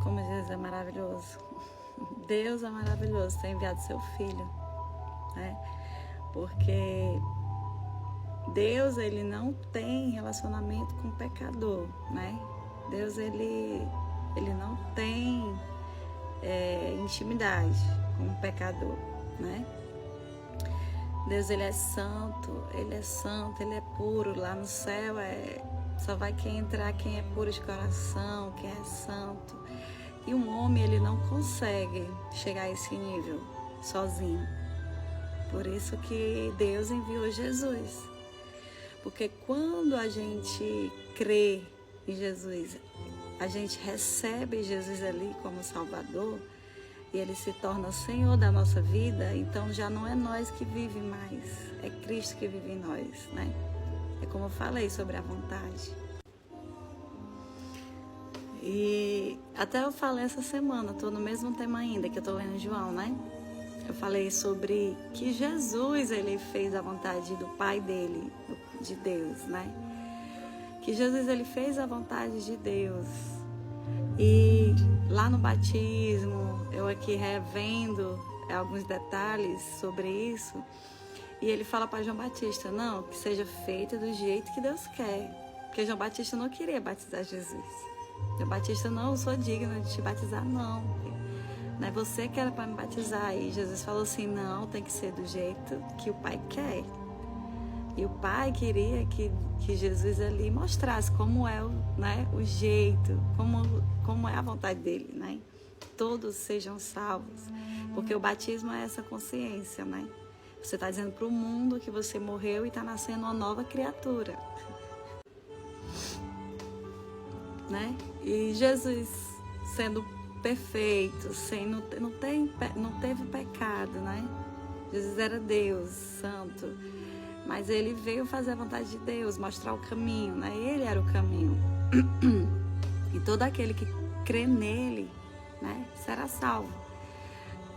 como Jesus é maravilhoso. Deus é maravilhoso ter enviado seu Filho, né? Porque Deus, ele não tem relacionamento com o pecador, né? Deus, ele não tem intimidade com o pecador, né? Deus, ele é santo, ele é puro. Lá no céu só vai quem entrar, quem é puro de coração, quem é santo. E um homem, ele não consegue chegar a esse nível sozinho. Por isso que Deus enviou Jesus. Porque quando a gente crê em Jesus, a gente recebe Jesus ali como Salvador, e ele se torna Senhor da nossa vida, então já não é nós que vive mais, é Cristo que vive em nós, né? É como eu falei sobre a vontade. E até eu falei essa semana, estou no mesmo tema ainda, que eu estou lendo João, né? Eu falei sobre que Jesus, ele fez a vontade do Pai dele, de Deus, né? Que Jesus, ele fez a vontade de Deus. E lá no batismo, eu aqui revendo alguns detalhes sobre isso, e ele fala para João Batista, não, que seja feita do jeito que Deus quer. Porque João Batista não queria batizar Jesus. João Batista, não, eu sou digno de te batizar, não. Não é você que era para me batizar. E Jesus falou assim, não, tem que ser do jeito que o Pai quer. E o Pai queria que Jesus ali mostrasse como é o jeito, como é a vontade dele, né? Todos sejam salvos. Porque o batismo é essa consciência, né? Você está dizendo para o mundo que você morreu e está nascendo uma nova criatura. Né? E Jesus, sendo perfeito, não teve pecado, né? Jesus era Deus, santo. Mas ele veio fazer a vontade de Deus, mostrar o caminho, né? Ele era o caminho. E todo aquele que crê nele, né, será salvo.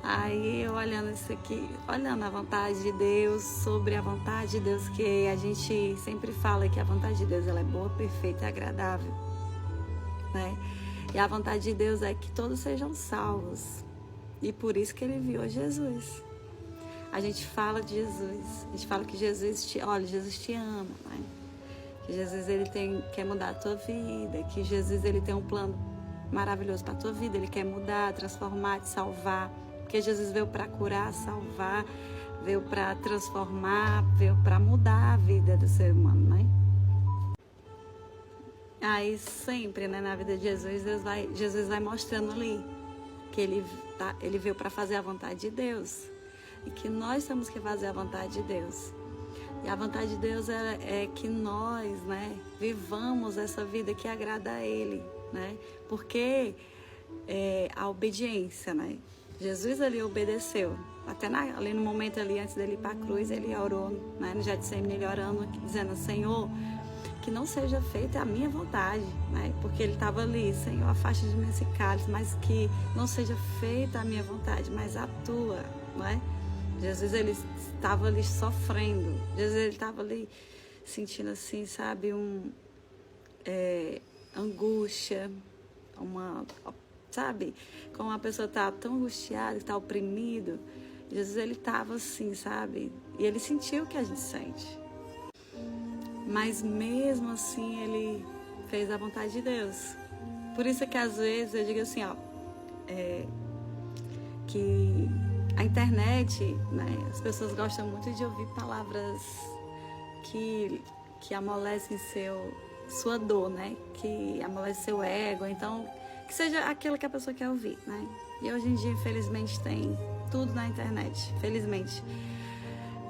Aí eu olhando isso aqui, olhando a vontade de Deus, sobre a vontade de Deus, que a gente sempre fala que a vontade de Deus ela é boa, perfeita e agradável, né? E a vontade de Deus é que todos sejam salvos. E por isso que ele enviou Jesus. A gente fala de Jesus, a gente fala que Jesus te ama, né? Que Jesus ele quer mudar a tua vida, que Jesus ele tem um plano maravilhoso para a tua vida, ele quer mudar, transformar, te salvar, porque Jesus veio para curar, salvar, veio para transformar, veio para mudar a vida do ser humano, né? Aí sempre, né, na vida de Jesus, Jesus vai mostrando ali que ele veio para fazer a vontade de Deus. E que nós temos que fazer a vontade de Deus. E a vontade de Deus é que nós, né, vivamos essa vida que agrada a Ele, né? Porque a obediência, né? Jesus ali obedeceu. Até ali no momento ali, antes dele ir para a cruz, ele orou, né, no Getsemane, ele orando, dizendo, Senhor, que não seja feita a minha vontade, né? Porque ele estava ali, Senhor, afasta de mim esse cálice, mas que não seja feita a minha vontade, mas a tua, né? Jesus, ele estava ali sofrendo. Jesus, ele estava ali sentindo assim, sabe, angústia, sabe, como uma pessoa está tão angustiada, está oprimido. Jesus, ele estava assim, sabe, e ele sentiu o que a gente sente. Mas mesmo assim, ele fez a vontade de Deus. Por isso que às vezes eu digo assim, que a internet, né, as pessoas gostam muito de ouvir palavras que amolecem sua dor, né? Que amolecem seu ego. Então, que seja aquilo que a pessoa quer ouvir, né? E hoje em dia, infelizmente, tem tudo na internet, felizmente.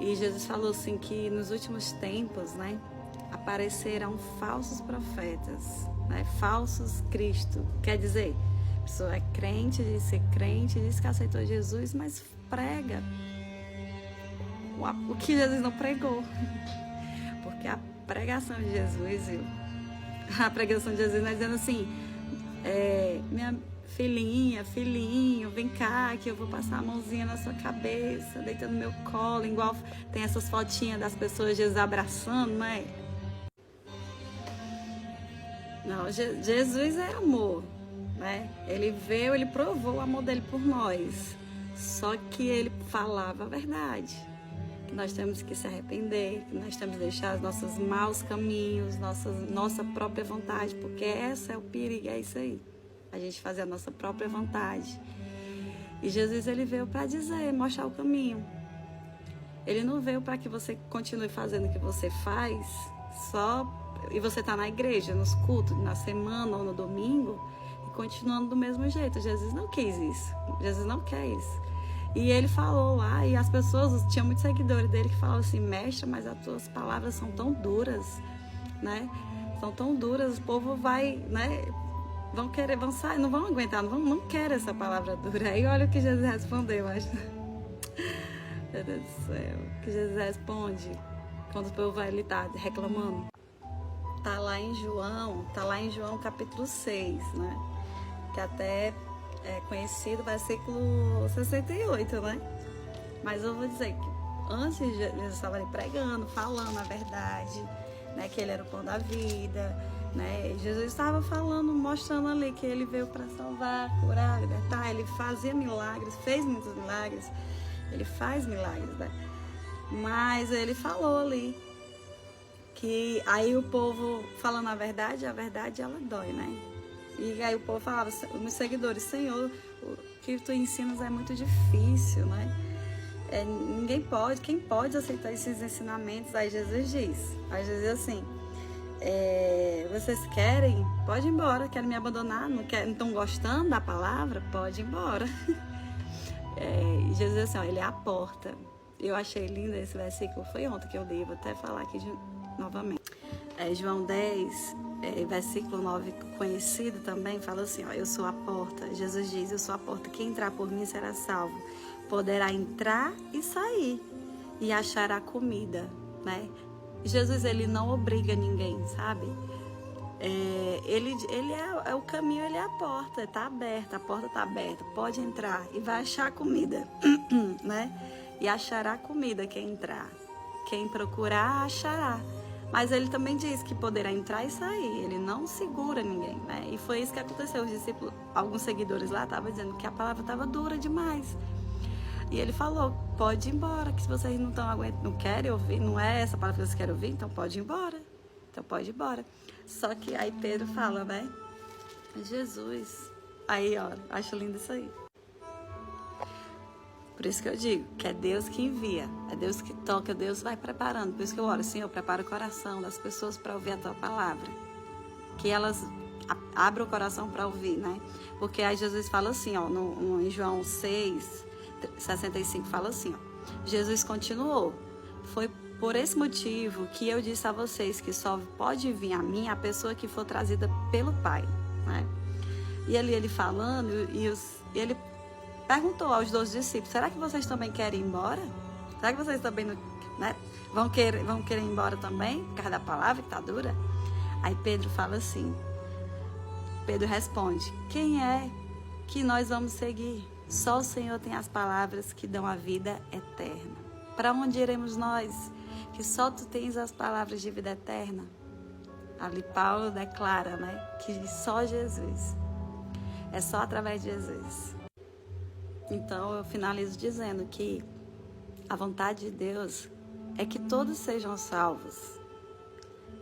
E Jesus falou assim que nos últimos tempos, né, aparecerão falsos profetas, né? Falsos Cristo. Quer dizer, a pessoa é crente, diz ser crente, diz que aceitou Jesus, mas prega o que Jesus não pregou. Porque a pregação de Jesus, não é dizendo assim, minha filhinho, vem cá que eu vou passar a mãozinha na sua cabeça, deita no meu colo, igual tem essas fotinhas das pessoas Jesus abraçando, não é? Não, Jesus é amor. né? Ele veio, ele provou o amor dele por nós. Só que ele falava a verdade. Que nós temos que se arrepender, que nós temos que deixar os nossos maus caminhos, nossa própria vontade, porque esse é o perigo, é isso aí. A gente fazer a nossa própria vontade. E Jesus, ele veio para dizer, mostrar o caminho. Ele não veio para que você continue fazendo o que você faz, e você está na igreja, nos cultos, na semana ou no domingo, e continuando do mesmo jeito. Jesus não quis isso. Jesus não quer isso. E ele falou lá, e as pessoas, tinha muitos seguidores dele que falavam assim, mestre, mas as tuas palavras são tão duras, né? São tão duras, o povo vai, né? Vão sair, não vão aguentar, não querem essa palavra dura. Aí olha o que Jesus respondeu, acho. Meu Deus do céu, o que Jesus responde quando o povo vai ali tá reclamando. Tá lá em João capítulo 6, né? Que até é conhecido, versículo 68, né? Mas eu vou dizer que antes Jesus estava ali pregando, falando a verdade, né? Que ele era o pão da vida, né? Jesus estava falando, mostrando ali que ele veio para salvar, curar, libertar. Ele fazia milagres, fez muitos milagres. Ele faz milagres, né? Mas ele falou ali que aí o povo falando a verdade ela dói, né? E aí o povo falava, os meus seguidores, Senhor, o que tu ensinas é muito difícil, né? Quem pode aceitar esses ensinamentos? Aí Jesus diz assim, vocês querem? Pode ir embora, querem me abandonar? Não estão gostando da palavra? Pode ir embora. E Jesus diz assim, ó, ele é a porta. Eu achei lindo esse versículo, foi ontem que eu li, vou até falar aqui novamente. João 10, versículo 9, conhecido também, fala assim, ó, eu sou a porta. Jesus diz, eu sou a porta, quem entrar por mim será salvo. Poderá entrar e sair e achará comida, né? Jesus, ele não obriga ninguém, sabe? Ele é o caminho, ele é a porta, tá aberta, a porta tá aberta, pode entrar e vai achar comida, né? E achará comida quem entrar. Quem procurar, achará. Mas ele também diz que poderá entrar e sair, ele não segura ninguém, né? E foi isso que aconteceu, os discípulos, alguns seguidores lá estavam dizendo que a palavra estava dura demais. E ele falou, pode ir embora, que se vocês não estão aguentando, não querem ouvir, não é essa palavra que vocês querem ouvir, então pode ir embora. Então pode ir embora. Só que aí Pedro fala, né? Jesus. Aí, ó, acho lindo isso aí. Por isso que eu digo que é Deus que envia, é Deus que toca, Deus vai preparando. Por isso que eu oro, Senhor, prepara o coração das pessoas para ouvir a tua palavra. Que elas abram o coração para ouvir, né? Porque aí Jesus fala assim, ó, em João 6, 65, fala assim, ó. Jesus continuou, foi por esse motivo que eu disse a vocês que só pode vir a mim a pessoa que for trazida pelo Pai, né? E ali ele falando, e ele perguntou aos 12 discípulos, será que vocês também querem ir embora? Será que vocês também, né, vão querer ir embora também, por causa da palavra que está dura? Aí Pedro fala assim, Pedro responde, quem é que nós vamos seguir? Só o Senhor tem as palavras que dão a vida eterna. Para onde iremos nós? Que só tu tens as palavras de vida eterna. Ali Paulo declara, né, que só Jesus. É só através de Jesus. Então eu finalizo dizendo que a vontade de Deus é que todos sejam salvos.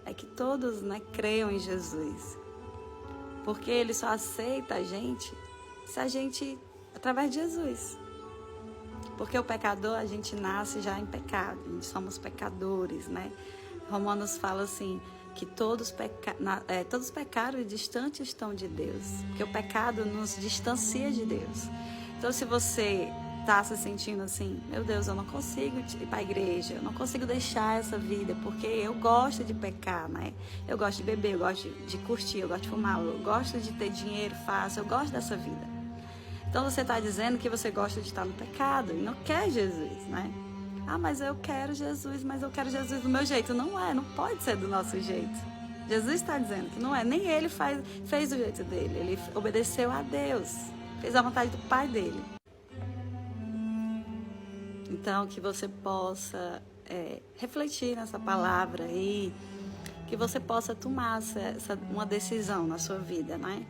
É que todos, né, creiam em Jesus. Porque Ele só aceita a gente se a gente, através de Jesus. Porque o pecador, a gente nasce já em pecado, a gente somos pecadores, né? Romanos fala assim, que todos pecaram e distantes estão de Deus. Porque o pecado nos distancia de Deus. Então, se você está se sentindo assim, meu Deus, eu não consigo ir para a igreja, eu não consigo deixar essa vida, porque eu gosto de pecar, né? Eu gosto de beber, eu gosto de curtir, eu gosto de fumar, eu gosto de ter dinheiro fácil, eu gosto dessa vida. Então, você está dizendo que você gosta de estar no pecado e não quer Jesus, né? Ah, mas eu quero Jesus, mas eu quero Jesus do meu jeito. Não é, não pode ser do nosso jeito. Jesus está dizendo que não é, nem ele fez do jeito dele, ele obedeceu a Deus, fez a vontade do Pai dele. Então, que você possa refletir nessa palavra e que você possa tomar uma decisão na sua vida, né?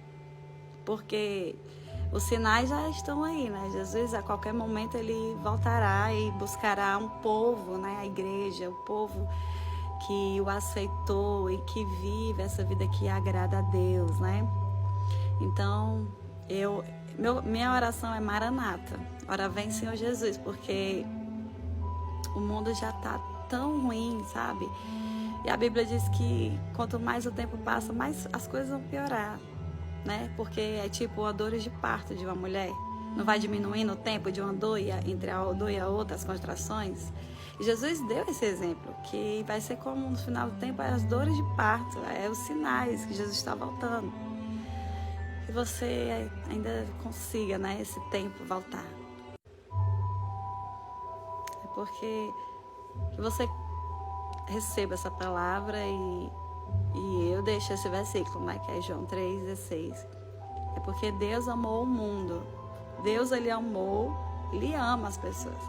porque os sinais já estão aí, né? Jesus, a qualquer momento, ele voltará e buscará um povo, né? A igreja, o povo que o aceitou e que vive essa vida que agrada a Deus, né? Então, minha oração é Maranata. Ora vem, Senhor Jesus, porque o mundo já está tão ruim, sabe? E a Bíblia diz que quanto mais o tempo passa, mais as coisas vão piorar, né? Porque é tipo a dores de parto de uma mulher. Não vai diminuindo o tempo de uma dor entre a dor e a outra, as contrações. E Jesus deu esse exemplo, que vai ser como no final do tempo as dores de parto, os sinais que Jesus está voltando. Que você ainda consiga, né, esse tempo voltar. É porque que você receba essa palavra e eu deixo esse versículo, né, que é João 3,16. É porque Deus amou o mundo. Deus, ele amou, ele ama as pessoas.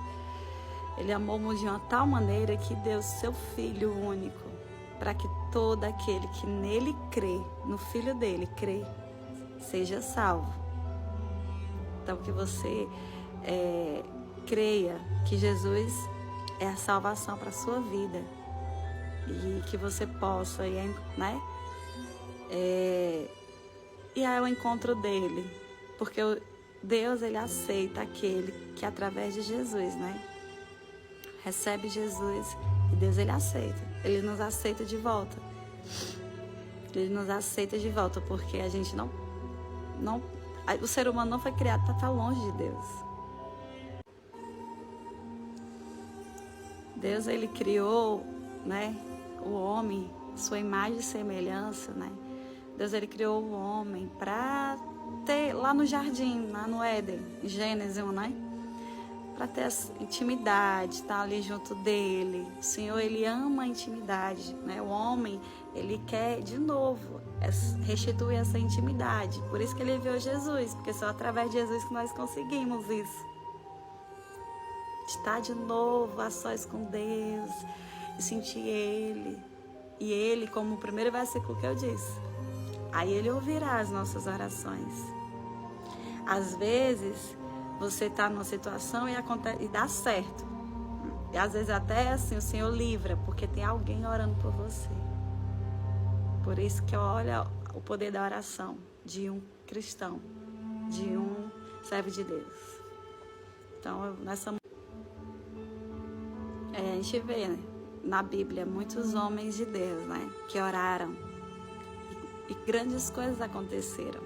Ele amou o mundo de uma tal maneira que deu seu Filho único, para que todo aquele que nele crê, no Filho dele crê, seja salvo. Então, que você creia que Jesus é a salvação para a sua vida e que você possa ir, né? E ao encontro dele, porque Deus, ele aceita aquele que através de Jesus, né? Recebe Jesus e Deus, ele aceita. Ele nos aceita de volta. Ele nos aceita de volta porque a gente não o ser humano não foi criado para estar longe de Deus. Deus, ele criou, né, o homem, sua imagem e semelhança, né? Deus, ele criou o homem para ter lá no jardim, lá no Éden, em Gênesis 1, né? Para ter essa intimidade, estar ali junto dele. O Senhor, ele ama a intimidade, né? O homem, ele quer de novo restituir essa intimidade. Por isso que ele enviou Jesus, porque só através de Jesus que nós conseguimos isso. Estar de novo a sós com Deus e sentir ele. E ele, como o primeiro versículo que eu disse, aí ele ouvirá as nossas orações. Às vezes você está numa situação e dá certo. E às vezes até assim o Senhor livra, porque tem alguém orando por você. Por isso que olha o poder da oração de um cristão, de um servo de Deus. Então, a gente vê, né, na Bíblia muitos homens de Deus, né, que oraram e grandes coisas aconteceram.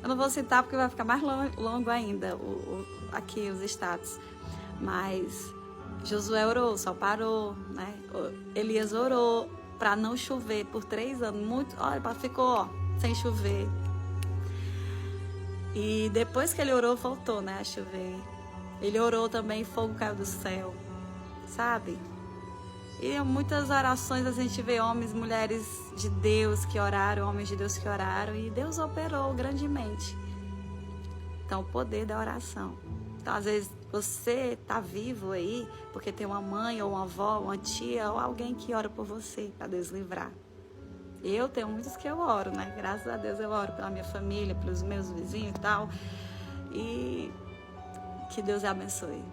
Eu não vou citar porque vai ficar mais longo ainda aqui os status. Mas Josué orou, o sol parou, né? Elias orou para não chover por 3 anos. Ficou sem chover. E depois que ele orou, voltou, né, a chover. Ele orou também, fogo caiu do céu, sabe? E muitas orações a gente vê homens, mulheres de Deus que oraram, homens de Deus que oraram, e Deus operou grandemente. Então, o poder da oração. Então, às vezes, você está vivo aí porque tem uma mãe, ou uma avó, uma tia, ou alguém que ora por você, para Deus livrar. Eu tenho muitos que eu oro, né? Graças a Deus eu oro pela minha família, pelos meus vizinhos e tal. E que Deus abençoe.